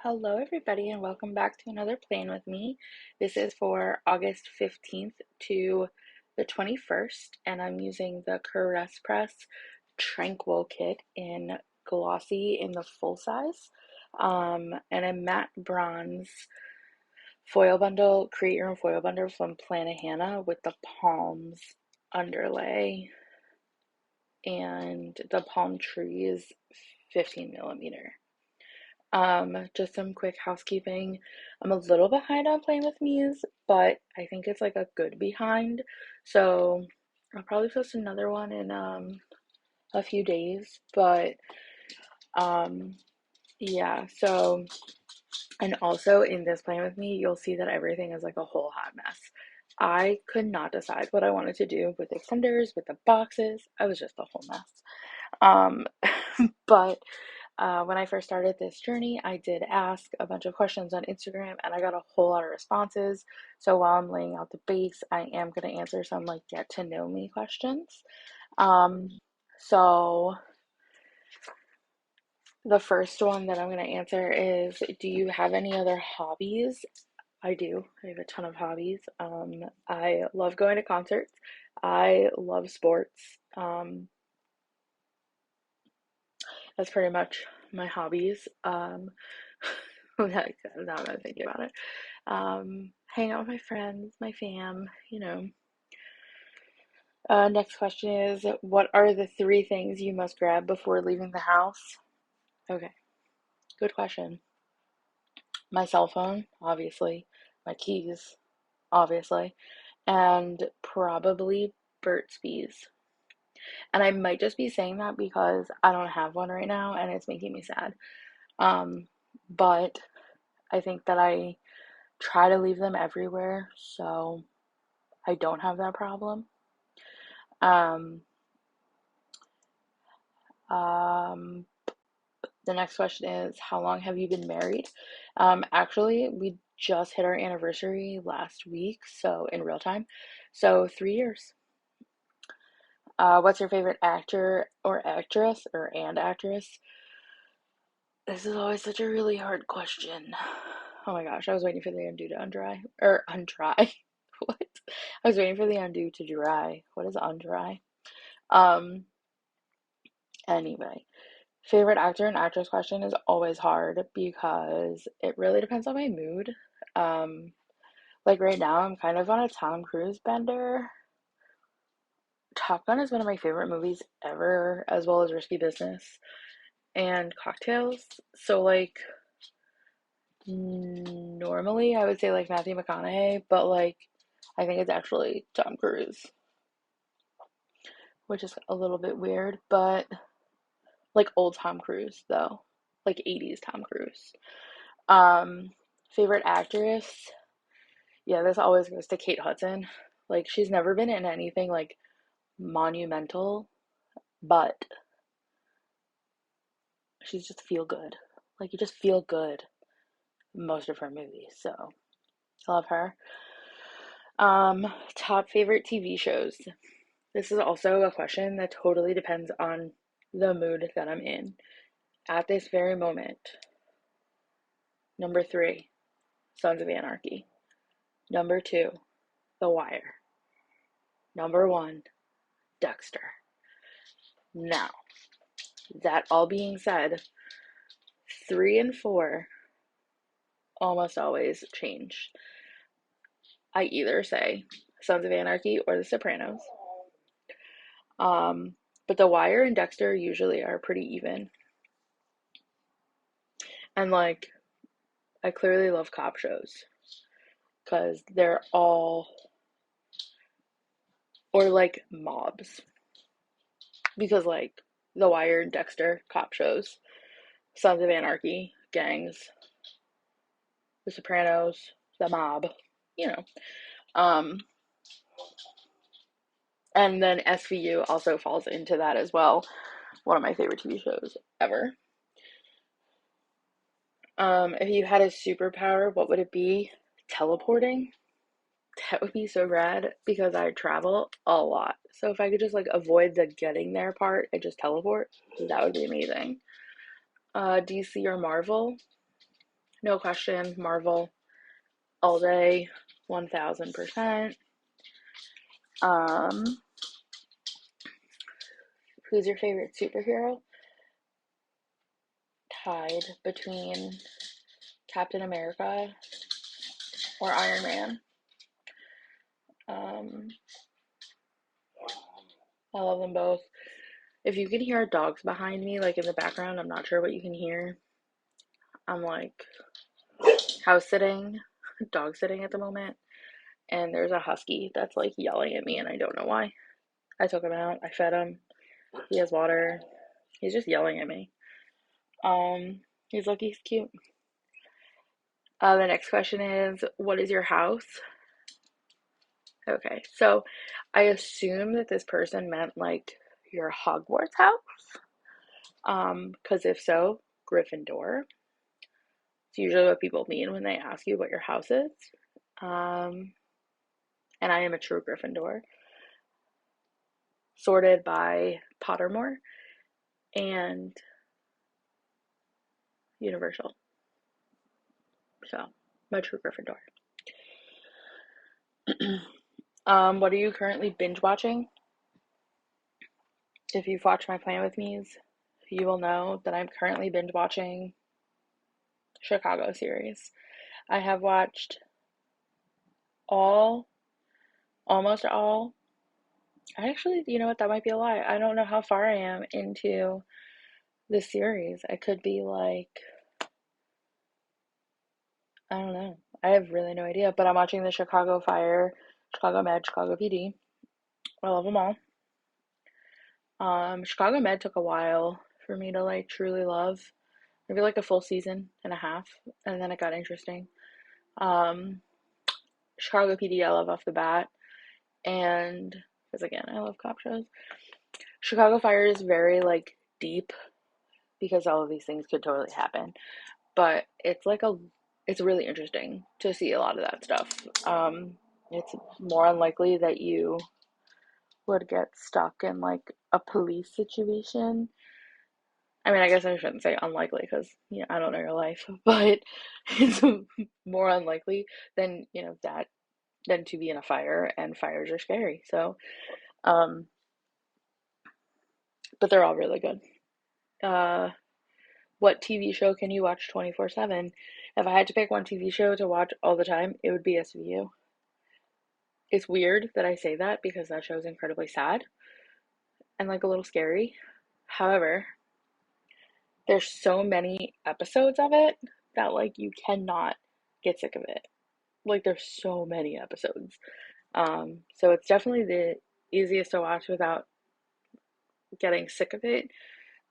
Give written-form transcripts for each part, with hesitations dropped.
Hello, everybody, and welcome back to another plan with me. This is for August 15th to the 21st, and I'm using the CaressPress Tranquil kit in glossy in the full size, and a matte bronze foil bundle, create your own foil bundle from Plannahannah with the palms underlay and the palm trees 15 millimeter. Just some quick housekeeping. I'm a little behind on playing with Me's, but I think it's like a good behind. So I'll probably post another one in a few days. But um yeah, so and also in this playing with me, you'll see that everything is like a whole hot mess. I could not decide what I wanted to do with the extenders, with the boxes. I was just a whole mess. Um, but when I first started this journey, I did ask a bunch of questions on Instagram and I got a whole lot of responses. So while I'm laying out the base, I am going to answer some like get to know me questions. Um, so the first one that I'm going to answer is, do you have any other hobbies? I do. I have a ton of hobbies. I love going to concerts. I love sports. That's pretty much my hobbies. Now that I'm thinking about it. Hang out with my friends, my fam, you know. Next question is, what are the three things you must grab before leaving the house? Okay, good question. My cell phone, obviously, my keys, obviously, and probably Burt's Bees. And I might just be saying that because I don't have one right now and it's making me sad. But I think that I try to leave them everywhere, so I don't have that problem. Um, um, the next question is, how long have you been married? Actually, we just hit our anniversary last week, so in real time. So 3 years. What's your favorite actor or actress or and actress? This is always such a really hard question. Oh my gosh, I was waiting for the undo to undry or undry. What? I was waiting for the undo to dry. What is undry? Um, anyway, favorite actor and actress question is always hard because it really depends on my mood. Um, like right now, I'm kind of on a Tom Cruise bender. Top Gun is one of my favorite movies ever, as well as Risky Business and Cocktails. So, like, normally I would say like Matthew McConaughey, but like, I think it's actually Tom Cruise, which is a little bit weird, but like old Tom Cruise, though, like 80s Tom Cruise. Um, Favorite actress? Yeah, this always goes to Kate Hudson. Like, she's never been in anything like monumental, but she's just feel good. Like, you just feel good most of her movies, so love her. Top favorite TV shows. This is also a question that totally depends on the mood that I'm in at this very moment. Number three, Sons of Anarchy. Number two, The Wire. Number one, Dexter. Now, that all being said, three and four almost always change. I either say Sons of Anarchy or The Sopranos. Um, but The Wire and Dexter usually are pretty even. And like, I clearly love cop shows because they're all, or like mobs, because like The Wire and Dexter, cop shows, Sons of Anarchy, gangs, The Sopranos, the mob, you know. Um, and then SVU also falls into that as well. One of my favorite TV shows ever. If you had a superpower, what would it be? Teleporting? That would be so rad because I travel a lot. So if I could just like avoid the getting there part and just teleport, that would be amazing. DC or Marvel? No question, Marvel all day, 1000%. Um, who's your favorite superhero? Tied between Captain America or Iron Man. Um, I love them both. If you can hear dogs behind me, like in the background, I'm not sure what you can hear. I'm like house sitting, dog sitting at the moment, and there's a husky that's like yelling at me, and I don't know why. I took him out, I fed him, he has water, he's just yelling at me. He's lucky he's cute. The next question is, what is your house? Okay, so I assume that this person meant like your Hogwarts house. Because if so, Gryffindor. It's usually what people mean when they ask you what your house is. Um, and I am a true Gryffindor, sorted by Pottermore and Universal. So, I'm a true Gryffindor. What are you currently binge watching? If you've watched my Plan With Me's, you will know that I'm currently binge watching Chicago series. I have watched all, almost all. I actually, you know what, that might be a lie. I don't know how far I am into the series. I could be like, I don't know. I have really no idea, but I'm watching the Chicago Fire, Chicago Med, Chicago PD. I love them all. Chicago Med took a while for me to like truly love. Maybe like a full season and a half, and then it got interesting. Um, Chicago PD I love off the bat, and because again, I love cop shows. Chicago Fire is very like deep because all of these things could totally happen, but it's really interesting to see a lot of that stuff. It's more unlikely that you would get stuck in like a police situation. I mean, I guess I shouldn't say unlikely because I don't know your life, but it's more unlikely than that than to be in a fire, and fires are scary. So, um, but they're all really good. Uh, what TV show can you watch 24/7? If I had to pick one TV show to watch all the time, it would be SVU. It's weird that I say that because that show is incredibly sad and like a little scary. However, there's so many episodes of it that like you cannot get sick of it. Like there's so many episodes. So it's definitely the easiest to watch without getting sick of it.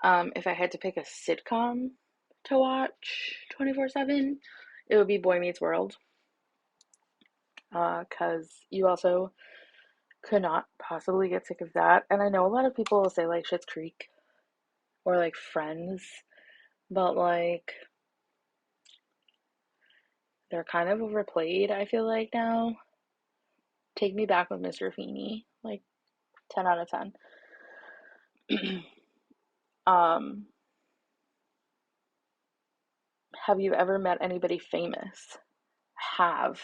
If I had to pick a sitcom to watch 24/7, it would be Boy Meets World. Because you also could not possibly get sick of that. And I know a lot of people will say like Schitt's Creek or like Friends, but like they're kind of overplayed, I feel like now. Take Me Back with Mr. Feeney, like 10 out of 10. um, have you ever met anybody famous? Have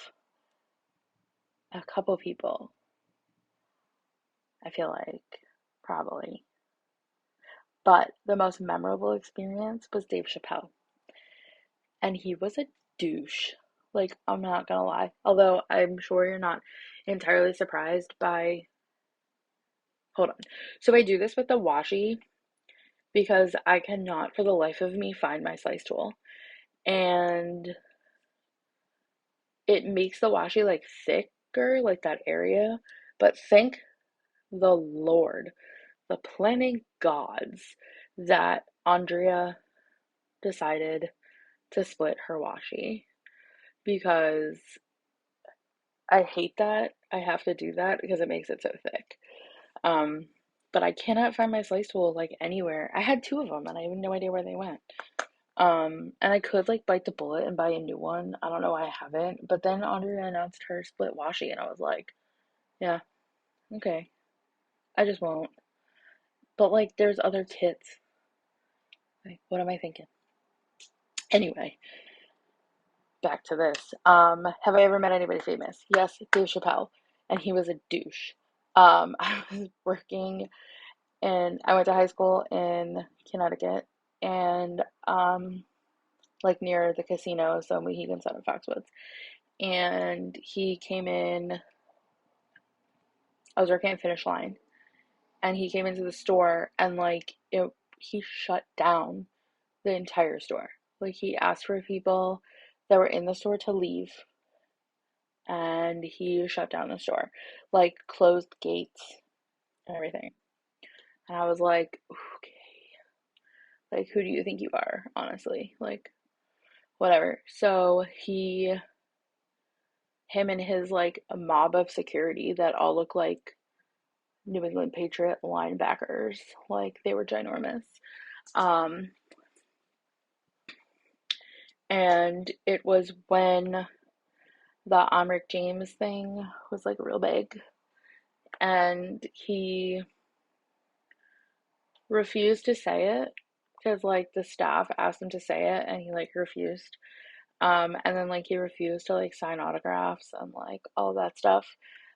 a couple people, I feel like, probably. But the most memorable experience was Dave Chappelle. And he was a douche. Like, I'm not gonna lie. Although I'm sure you're not entirely surprised by. Hold on. So I do this with the washi because I cannot for the life of me find my slice tool. And it makes the washi like thicker, like that area. But thank the Lord, the planning gods, that Andrea decided to split her washi because I hate that I have to do that because it makes it so thick. Um, but I cannot find my slice tool like anywhere. I had two of them and I have no idea where they went. And I could like bite the bullet and buy a new one. I don't know why I haven't. But then Andrea announced her split washi and I was like, yeah, okay. I just won't. But like there's other kits. Like, what am I thinking? Anyway, back to this. Have I ever met anybody famous? Yes, Dave Chappelle, and he was a douche. I was working and I went to high school in Connecticut, and like near the casino, so Mohegan Sun and Foxwoods. And he came in. I was working at Finish Line, and he came into the store, and like he shut down the entire store. Like he asked for people that were in the store to leave, and he shut down the store, like closed gates and everything. And I was like, okay, like who do you think you are, honestly? Like whatever. So him and his like a mob of security that all look like New England Patriot linebackers, like they were ginormous. Um, and it was when the Rick James thing was like real big, and he refused to say it because like the staff asked him to say it, and he like refused. And then like he refused to like sign autographs and like all of that stuff.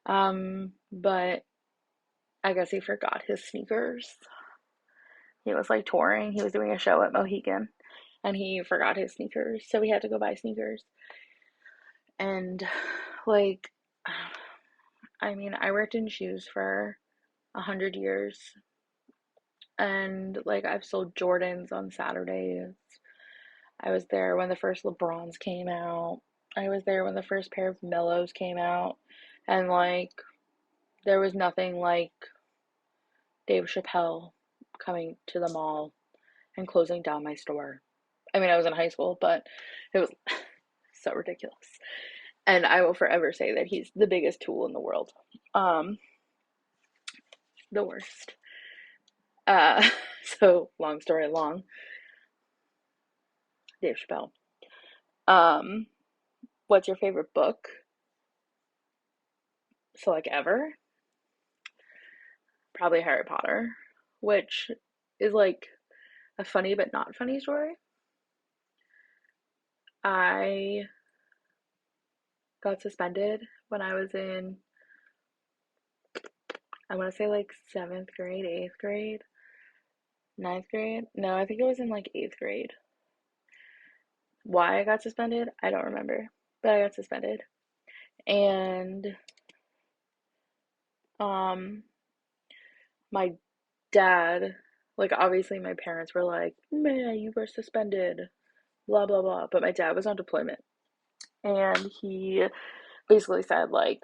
But I guess he forgot his sneakers. He was like touring. He was doing a show at Mohegan, and he forgot his sneakers, so he had to go buy sneakers. And like, I mean, I worked in shoes for 100 years, and like I've sold Jordans on Saturdays. I was there when the first LeBrons came out. I was there when the first pair of Mellows came out, and like there was nothing like Dave Chappelle coming to the mall and closing down my store. I mean, I was in high school, but it was so ridiculous. And I will forever say that he's the biggest tool in the world. Um, the worst. Uh, so long story long, Dave Chappelle. Um, what's your favorite book? So like ever? Probably Harry Potter, which is like a funny but not funny story. I got suspended when I was in, I want to say like seventh grade, eighth grade, ninth grade. No, I think it was in like eighth grade. Why I got suspended, I don't remember, but I got suspended. And um, my dad, like obviously my parents were like, man, you were suspended, blah, blah, blah. But my dad was on deployment, and he basically said, like,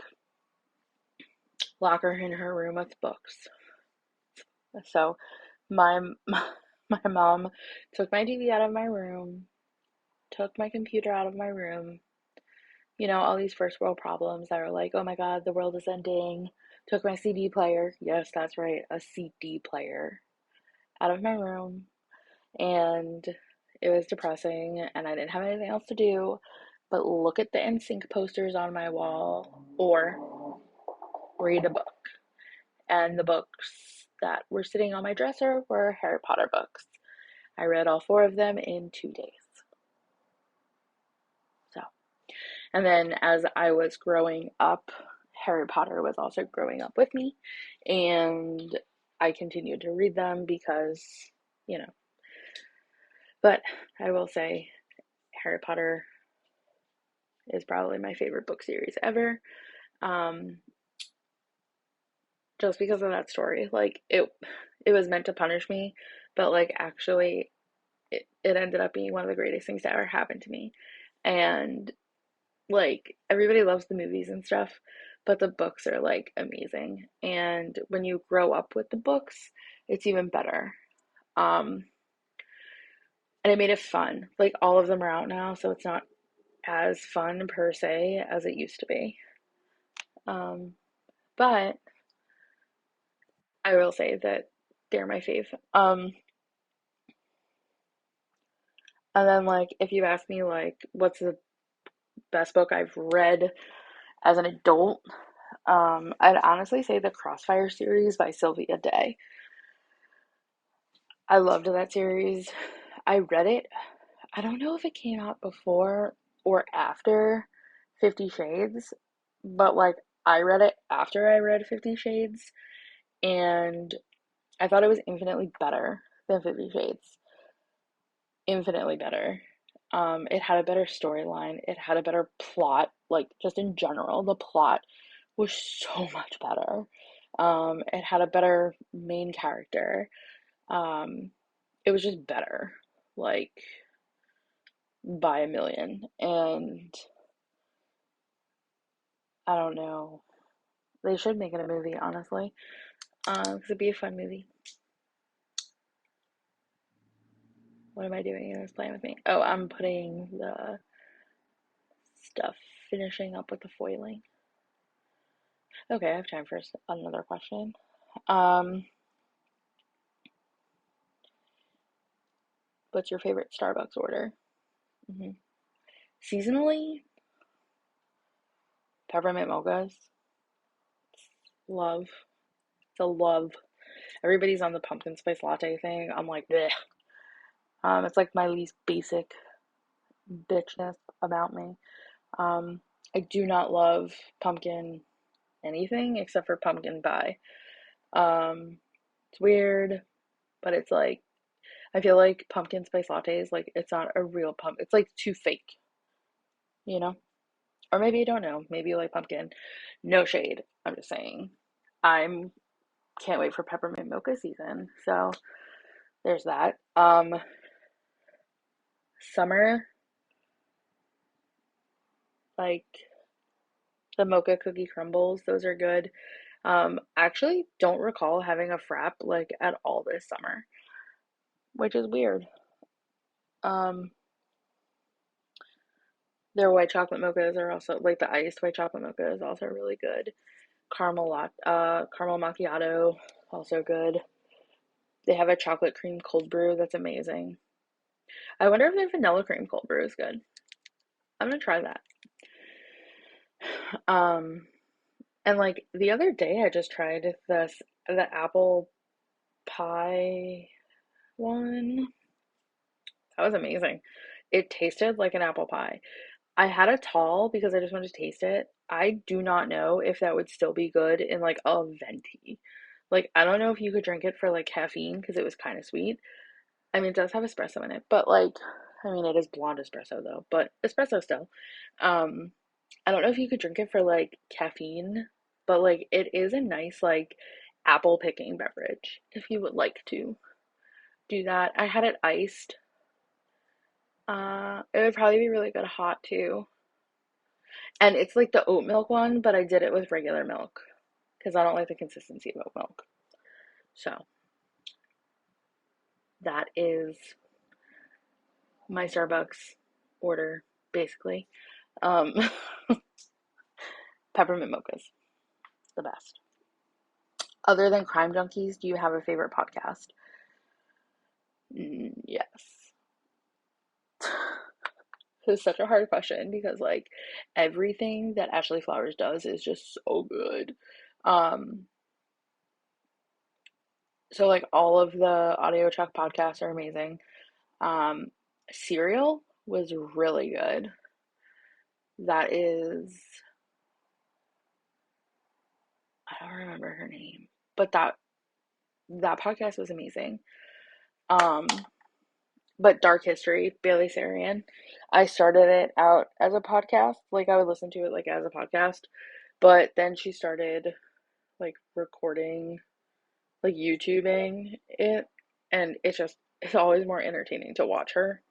lock her in her room with books. So my my mom took my TV out of my room, took my computer out of my room. You know, all these first world problems that are like, oh my God, the world is ending. Took my CD player. Yes, that's right, a CD player out of my room. And it was depressing, and I didn't have anything else to do but look at the NSYNC posters on my wall or read a book. And the books that were sitting on my dresser were Harry Potter books. I read all four of them in 2 days. So, and then as I was growing up, Harry Potter was also growing up with me, and I continued to read them because, you know. But I will say, Harry Potter is probably my favorite book series ever. Um, just because of that story. Like it was meant to punish me, but like actually it ended up being one of the greatest things that ever happened to me. And like everybody loves the movies and stuff, but the books are like amazing. And when you grow up with the books, it's even better. Um and it made it fun. Like all of them are out now, so it's not as fun per se as it used to be. But I will say that they're my fave. And then like if you ask me like what's the best book I've read as an adult, I'd honestly say the Crossfire series by Sylvia Day. I loved that series. I read it. I don't know if it came out before or after 50 Shades, but like I read it after I read 50 Shades, and I thought it was infinitely better than 50 Shades. Infinitely better. It had a better storyline, it had a better plot, like just in general, the plot was so much better. It had a better main character. Um, it was just better, like by a million. And I don't know. They should make it a movie, honestly. 'Cause it'd be a fun movie. What am I doing in this plan with me? Oh, I'm putting the stuff, finishing up with the foiling. Okay, I have time for another question. Um, what's your favorite Starbucks order? hmm Seasonally, peppermint mochas. Love. It's a love. Everybody's on the pumpkin spice latte thing. I'm like, bleh. It's like my least basic bitchness about me. Um, I do not love pumpkin anything except for pumpkin pie. It's weird, but it's like I feel like pumpkin spice lattes, like it's not a real pump. It's like too fake, you know? Or maybe you don't know. Maybe you like pumpkin. No shade. I'm just saying. I'm can't wait for peppermint mocha season. So there's that. Summer, like the mocha cookie crumbles, those are good. Actually don't recall having a frap like at all this summer, which is weird. Um, their white chocolate mochas are also like the iced white chocolate mocha is also really good. Caramel macchiato, also good. They have a chocolate cream cold brew that's amazing. I wonder if their vanilla cream cold brew is good. I'm gonna try that. Um, and like the other day, I just tried the apple pie one. That was amazing. It tasted like an apple pie. I had a tall because I just wanted to taste it. I do not know if that would still be good in like a venti. Like I don't know if you could drink it for like caffeine because it was kind of sweet. I mean, it does have espresso in it, but like, I mean, it is blonde espresso though, but espresso still. Um, I don't know if you could drink it for like caffeine, but like, it is a nice like apple picking beverage if you would like to do that. I had it iced. It would probably be really good hot too. And it's like the oat milk one, but I did it with regular milk because I don't like the consistency of oat milk. So that is my Starbucks order, basically. Um, Peppermint mochas, the best. Other than Crime Junkies, do you have a favorite podcast? Yes. It's such a hard question because like everything that Ashley Flowers does is just so good. Um, so like all of the audio truck podcasts are amazing. Um, Serial was really good. That is, I don't remember her name, but that podcast was amazing. Um, but Dark History, Bailey Sarian. I started it out as a podcast, like I would listen to it like as a podcast, but then she started like recording, like YouTubing it, and it's always more entertaining to watch her.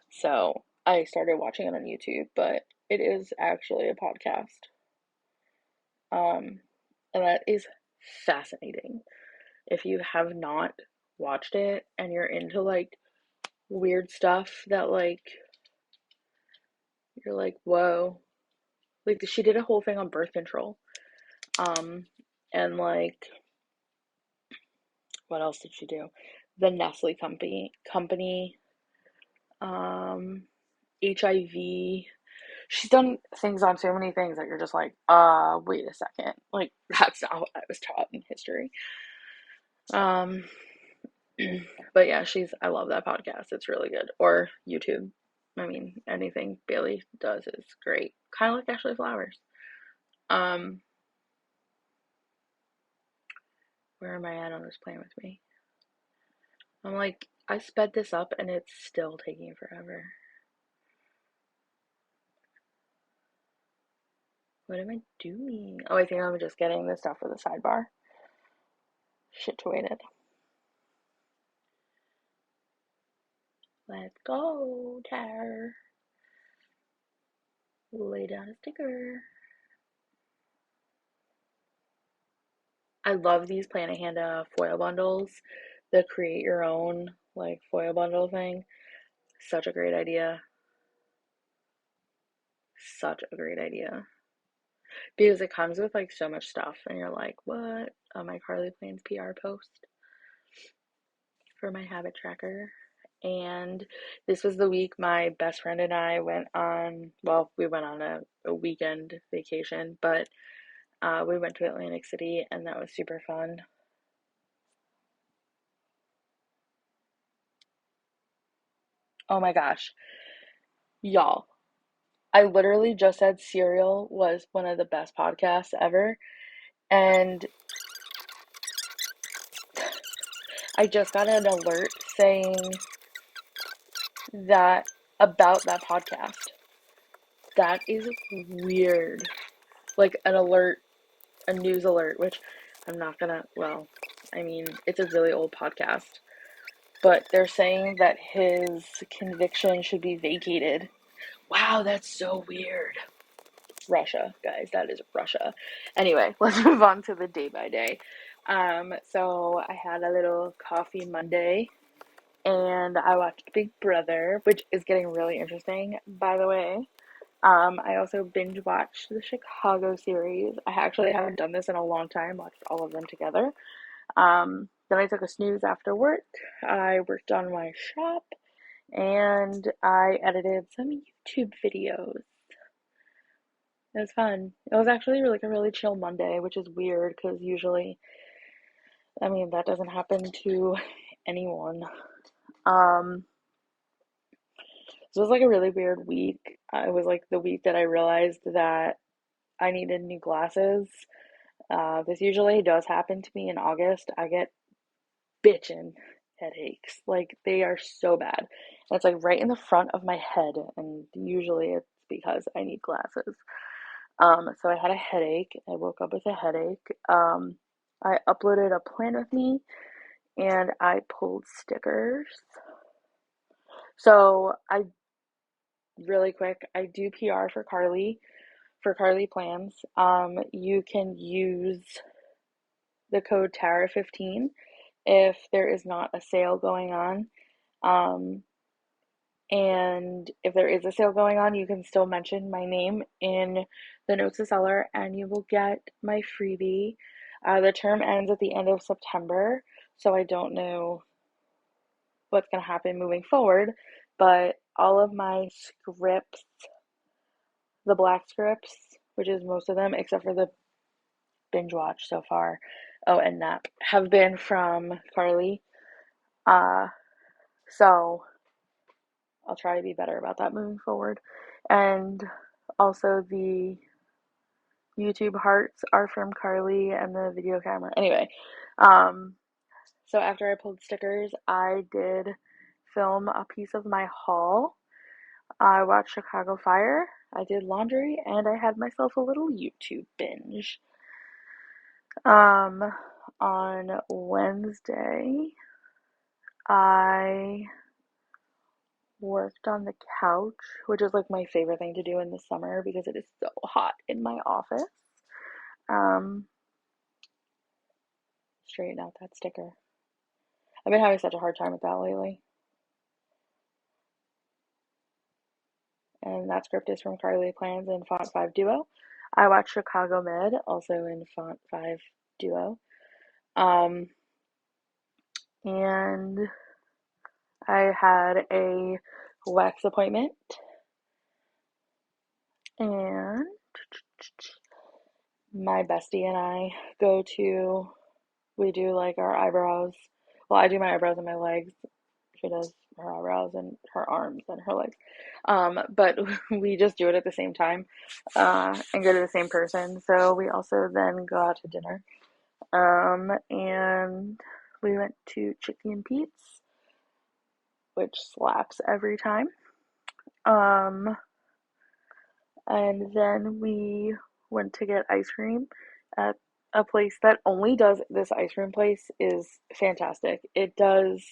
So I started watching it on YouTube, but it is actually a podcast. Um, and that is fascinating. If you have not watched it and you're into like weird stuff that like you're like, whoa. Like she did a whole thing on birth control. Um, and like what else did she do? The Nestle company, um, HIV. She's done things on so many things that you're just like, wait a second. Like that's not what I was taught in history. Um, but yeah, I love that podcast. It's really good. Or YouTube. I mean, anything Bailey does is great. Kind of like Ashley Flowers. Um, where am I at on this plan with me? I'm like, I sped this up and it's still taking forever. What am I doing? Oh, I think I'm just getting the stuff for the sidebar. Situated. Let's go, Tar. Lay down a sticker. I love these Planahanda foil bundles. The create your own like foil bundle thing. Such a great idea. Such a great idea. Because it comes with like so much stuff and you're like, what? On my CarleaPlans PR post for my habit tracker. And this was the week my best friend and I went on, well, we went on a weekend vacation, but we went to Atlantic City and that was super fun. Oh my gosh. Y'all, I literally just said Serial was one of the best podcasts ever. And I just got an alert saying that about that podcast. That is weird. Like an alert, a news alert, which I'm not gonna, well, I mean, it's a really old podcast, but they're saying that his conviction should be vacated. Wow, that's so weird. Russia, guys, that is Russia. Anyway, let's move on to the day by day. So I had a little coffee Monday and I watched Big Brother, which is getting really interesting, by the way. I also binge watched the Chicago series. I actually haven't done this in a long time, watched all of them together. Then I took a snooze after work. I worked on my shop and I edited some YouTube videos. It was fun. It was actually like a really chill Monday, which is weird because usually, I mean, that doesn't happen to anyone. Um, this was like a really weird week. It was like the week that I realized that I needed new glasses. This usually does happen to me in August. I get bitchin' headaches. Like they are so bad. And it's like right in the front of my head, and usually it's because I need glasses. So I had a headache. I woke up with a headache. I uploaded a plan with me and I pulled stickers. So I really quick, I do PR for Carly for CarleaPlans. You can use the code Tara15 if there is not a sale going on. Um, and if there is a sale going on, you can still mention my name in the notes to seller and you will get my freebie. The term ends at the end of September, so I don't know what's going to happen moving forward, but all of my scripts, the black scripts, which is most of them except for the binge watch so far, oh, and nap, have been from Carly. Uh, so I'll try to be better about that moving forward. And also the YouTube hearts are from Carly and the video camera. Anyway, um, so after I pulled stickers, I did film a piece of my haul. I watched Chicago Fire, I did laundry, and I had myself a little YouTube binge. Um, on Wednesday, I worked on the couch, which is like my favorite thing to do in the summer because it is so hot in my office. Um, Straighten out that sticker. I've been having such a hard time with that lately. And that script is from CarleaPlans in Font 5 Duo. I watched Chicago Med, also in Font 5 Duo. And I had a wax appointment. And my bestie and I we do like our eyebrows. Well, I do my eyebrows and my legs. She does her eyebrows and her arms and her legs. But we just do it at the same time and go to the same person. So we also then go out to dinner. And we went to Chicky and Pete's, which slaps every time. And then we went to get ice cream at a place that only does this ice cream place is fantastic. It does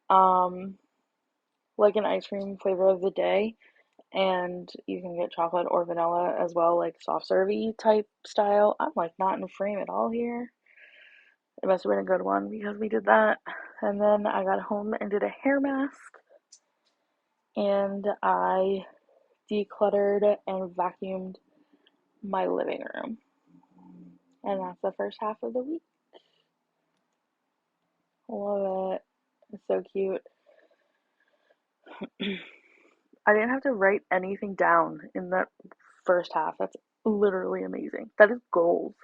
like an ice cream flavor of the day, and you can get chocolate or vanilla as well, like soft servy type style. I'm like not in a frame at all here. It must have been a good one because we did that. And then I got home and did a hair mask, and I decluttered and vacuumed my living room. And that's the first half of the week. Love it. It's so cute. I didn't have to write anything down in that first half. That's literally amazing. That is gold.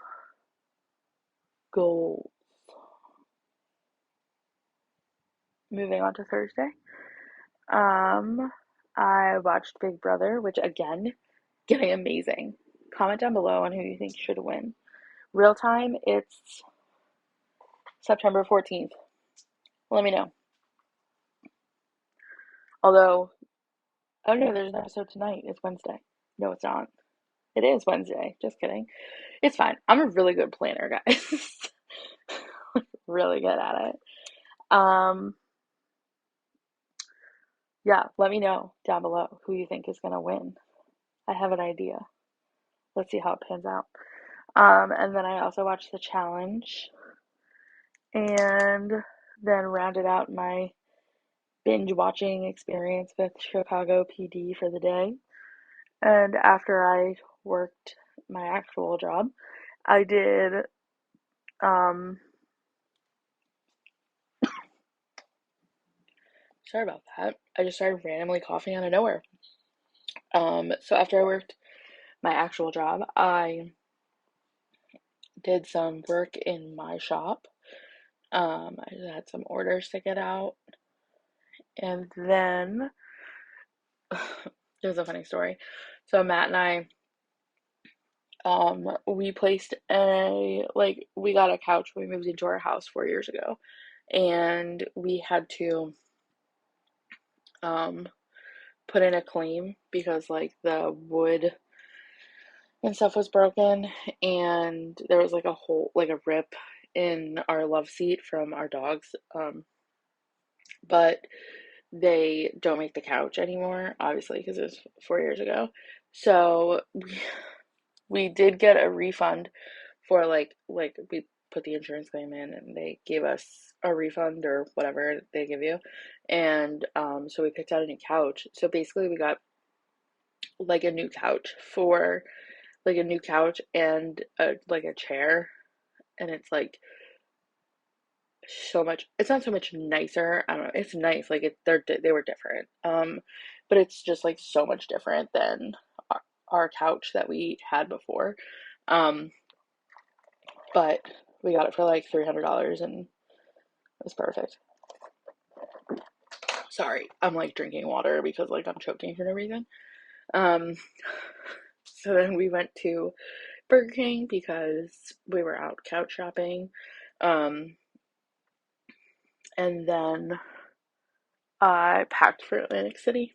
Gold. Moving on to Thursday. I watched Big Brother, which again, getting amazing. Comment down below on who you think should win. Real time, it's September 14th. Let me know. Although, oh no, there's an episode tonight. It's Wednesday. No, it's not. It is Wednesday. Just kidding. It's fine. I'm a really good planner, guys. Really good at it. Yeah, let me know down below who you think is going to win. I have an idea. Let's see how it pans out. And then I also watched the challenge and then rounded out my binge watching experience with Chicago PD for the day. And after I worked my actual job, I did sorry about that. I just started randomly coughing out of nowhere. So after I worked my actual job, I did some work in my shop. I had some orders to get out. And then there's a funny story. So Matt and I, we placed we got a couch when we moved into our house 4 years ago. And we had to put in a claim because like the wood and stuff was broken, and there was like a hole, like a rip in our love seat from our dogs. But they don't make the couch anymore, obviously, because it was 4 years ago. So we did get a refund for like we put the insurance claim in and they gave us a refund or whatever they give you. And so we picked out a new couch. So basically we got like a new couch and a chair, and it's like so much, it's not so much nicer. I don't know, it's nice, like they were different. But it's just like so much different than our couch that we had before. But we got it for like $300 and it was perfect. Sorry, I'm like drinking water because like I'm choking for no reason. So then we went to Burger King because we were out couch shopping. And then I packed for Atlantic City.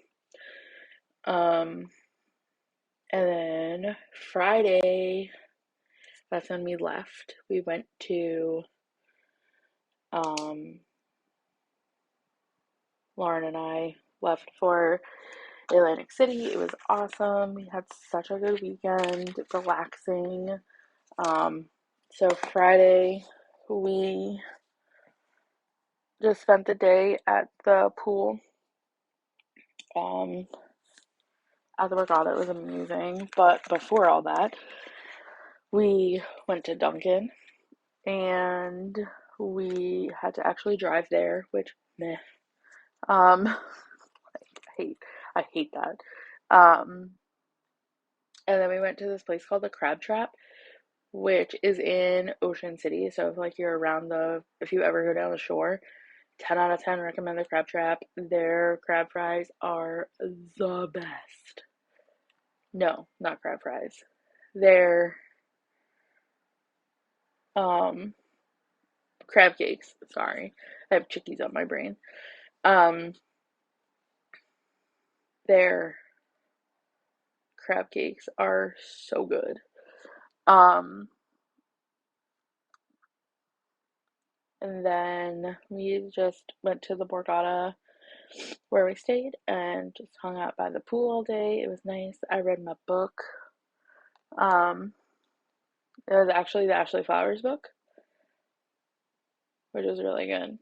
And then Friday, that's when we left. We went to Lauren and I left for Atlantic City. It was awesome. We had such a good weekend, relaxing. So Friday, we just spent the day at the pool. At the Regatta, it was amazing. But before all that, we went to Dunkin' and we had to actually drive there, which meh. I hate that. And then we went to this place called the Crab Trap, which is in Ocean City. So if like you're around if you ever go down the shore, 10 out of 10 recommend the Crab Trap. Their crab fries are the best. No, not crab fries. Their um crab cakes. Sorry. I have chickies on my brain. Um their crab cakes are so good. Um and then we just went to the Borgata where we stayed and just hung out by the pool all day. It was nice. I read my book. Um, it was actually the Ashley Flowers book, which was really good.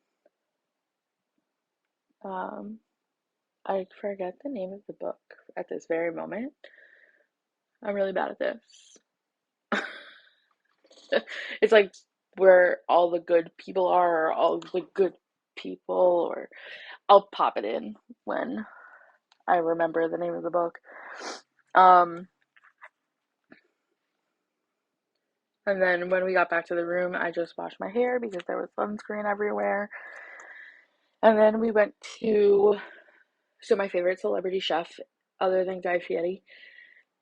Um, I forget the name of the book at this very moment. I'm really bad at this. It's like where all the good people are, or all the good people, or I'll pop it in when I remember the name of the book. Um, and then when we got back to the room, I just washed my hair because there was sunscreen everywhere. And then we went to, so my favorite celebrity chef, other than Guy Fieri,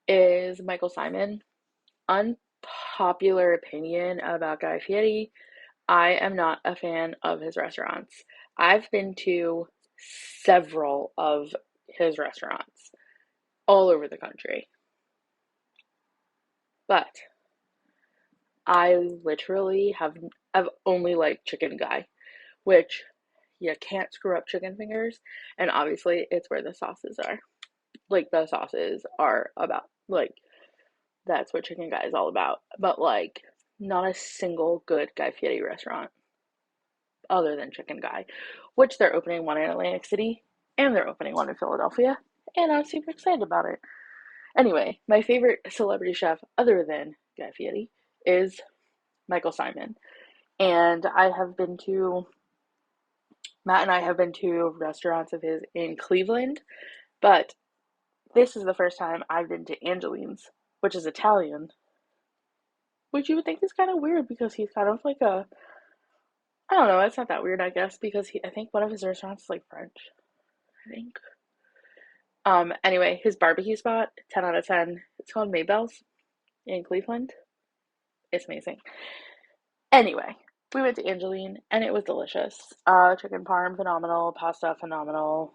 is Michael Simon. Unpopular opinion about Guy Fieri, I am not a fan of his restaurants. I've been to several of his restaurants all over the country, but I literally have only liked Chicken Guy, which you can't screw up chicken fingers, and obviously it's where the sauces are. Like the sauces are about like that's what Chicken Guy is all about. But like not a single good Guy Fieri restaurant other than Chicken Guy, which they're opening one in Atlantic City and they're opening one in Philadelphia, and I'm super excited about it. Anyway, my favorite celebrity chef other than Guy Fieri is Michael Simon. And Matt and I have been to restaurants of his in Cleveland, but this is the first time I've been to Angeline's, which is Italian, which you would think is kind of weird because he's kind of like a, I don't know, it's not that weird, I guess, because I think one of his restaurants is like French, I think. Anyway, his barbecue spot, 10 out of 10. It's called Maybell's in Cleveland. It's amazing. Anyway, we went to Angeline and it was delicious. Chicken parm, phenomenal. Pasta, phenomenal.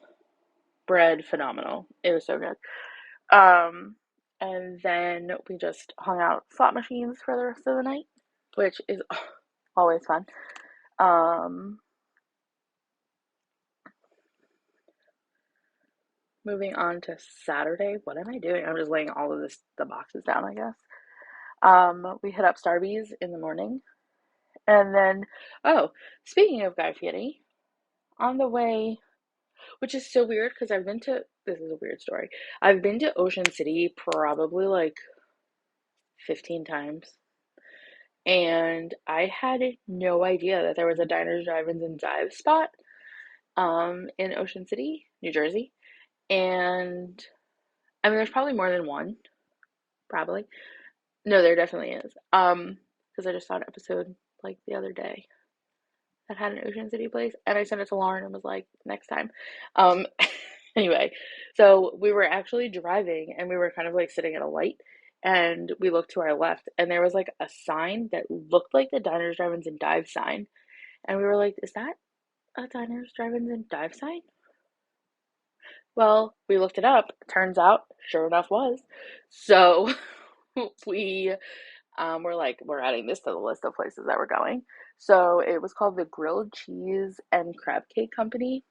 Bread, phenomenal. It was so good. And then we just hung out slot machines for the rest of the night, which is always fun. Um, Moving on to Saturday. What am I doing? I'm just laying all of the boxes down, I guess. We hit up Starbucks in the morning. And then, oh, speaking of Guy Fieri, on the way, which is so weird because this is a weird story. I've been to Ocean City probably like 15 times. And I had no idea that there was a diners, drive-ins, and dive spot in Ocean City, New Jersey. And I mean, there's probably more than one, probably. No, there definitely is. Because I just saw an episode like the other day that had an Ocean City place, and I sent it to Lauren and was like, next time. Um, anyway, so we were actually driving and we were kind of like sitting at a light, and we looked to our left, and there was like a sign that looked like the Diners, Drive-Ins, and Dive sign, and we were like, is that a Diners, Drive-Ins, and Dive sign? Well, we looked it up. Turns out, sure enough, was. So we were like, we're adding this to the list of places that we're going. So it was called the Grilled Cheese and Crab Cake Company.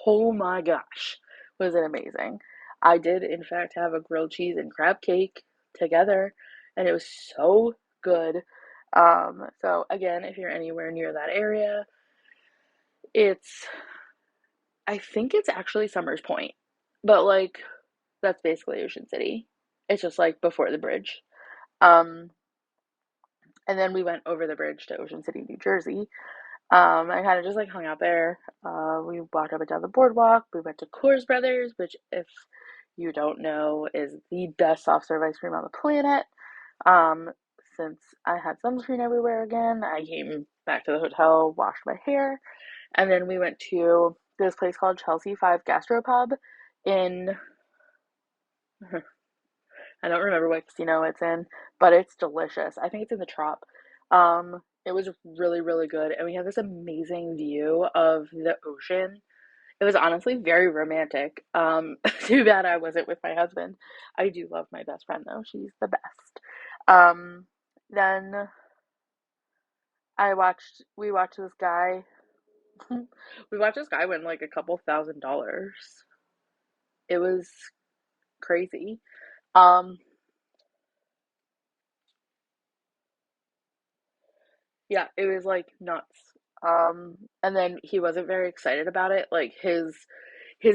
Oh my gosh, was it amazing? I did, in fact, have a grilled cheese and crab cake together, and it was so good. So again, if you're anywhere near that area, it's, I think it's actually Summers Point, but like, that's basically Ocean City. It's just like before the bridge. Um, and then we went over the bridge to Ocean City, New Jersey. I kind of just like hung out there. We walked up and down the boardwalk. We went to Coors Brothers, which, if you don't know, is the best soft serve ice cream on the planet. Um, since I had sunscreen everywhere again, I came back to the hotel, washed my hair, And then we went to this place called Chelsea 5 Gastropub in, I don't remember what casino it's in, but it's delicious. I think it's in the Trop. It was really, really good. And we had this amazing view of the ocean. It was honestly very romantic. Too bad I wasn't with my husband. I do love my best friend though. She's the best. Um, then we watched this guy, we watched this guy win like a couple $1,000s. It was crazy. Um, yeah, it was like nuts. And then he wasn't very excited about it. Like his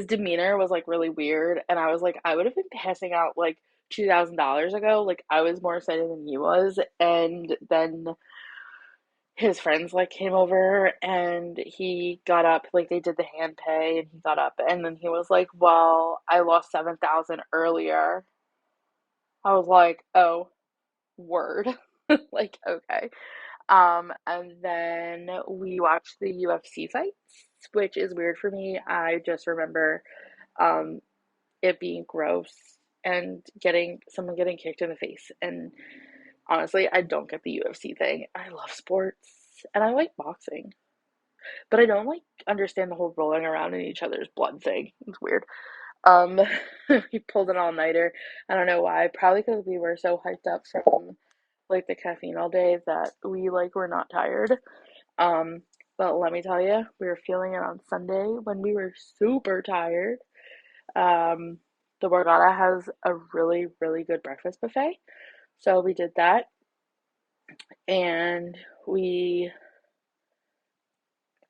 demeanor was like really weird, and I was like, I would have been passing out like $2,000 ago. Like I was more excited than he was, and then his friends like came over and he got up, like they did the hand pay, and he got up, and then he was like, "Well, I lost 7,000 earlier." I was like, "Oh, word." Like, okay. And then we watched the UFC fights, which is weird for me. I just remember um it being gross and getting someone getting kicked in the face. And honestly, I don't get the UFC thing. I love sports and I like boxing, but I don't like understand the whole rolling around in each other's blood thing. It's weird. Um, we pulled an all-nighter. I don't know why. Probably because we were so hyped up from like the caffeine all day that we like were not tired. Um, but let me tell you, we were feeling it on Sunday when we were super tired. Um, the Borgata has a really, really good breakfast buffet. So we did that and we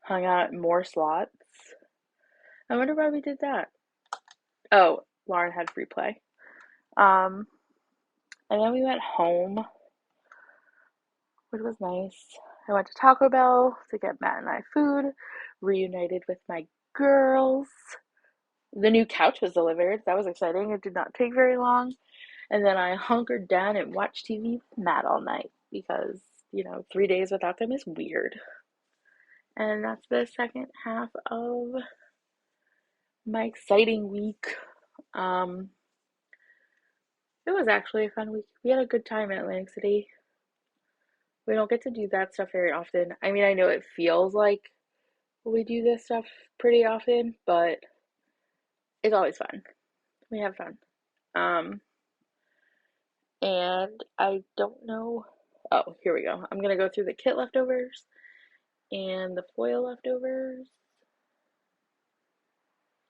hung out at more slots. I wonder why we did that. Oh, Lauren had free play. Um, and then we went home, which was nice. I went to Taco Bell to get Matt and I food, reunited with my girls. The new couch was delivered. That was exciting. It did not take very long. And then I hunkered down and watched TV with Matt all night because, 3 days without them is weird. And that's the second half of my exciting week. Um, it was actually a fun week. We had a good time in Atlantic City. We don't get to do that stuff very often. I mean, I know it feels like we do this stuff pretty often, but it's always fun. We have fun. Um, and I don't know. Oh, here we go. I'm gonna go through the kit leftovers and the foil leftovers,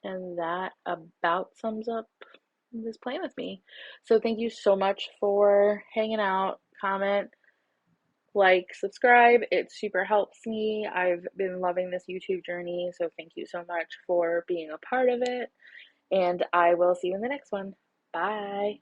and that about sums up this plan with me. So thank you so much for hanging out. Comment, like, subscribe. It super helps me. I've been loving this YouTube journey, so thank you so much for being a part of it. And I will see you in the next one. Bye.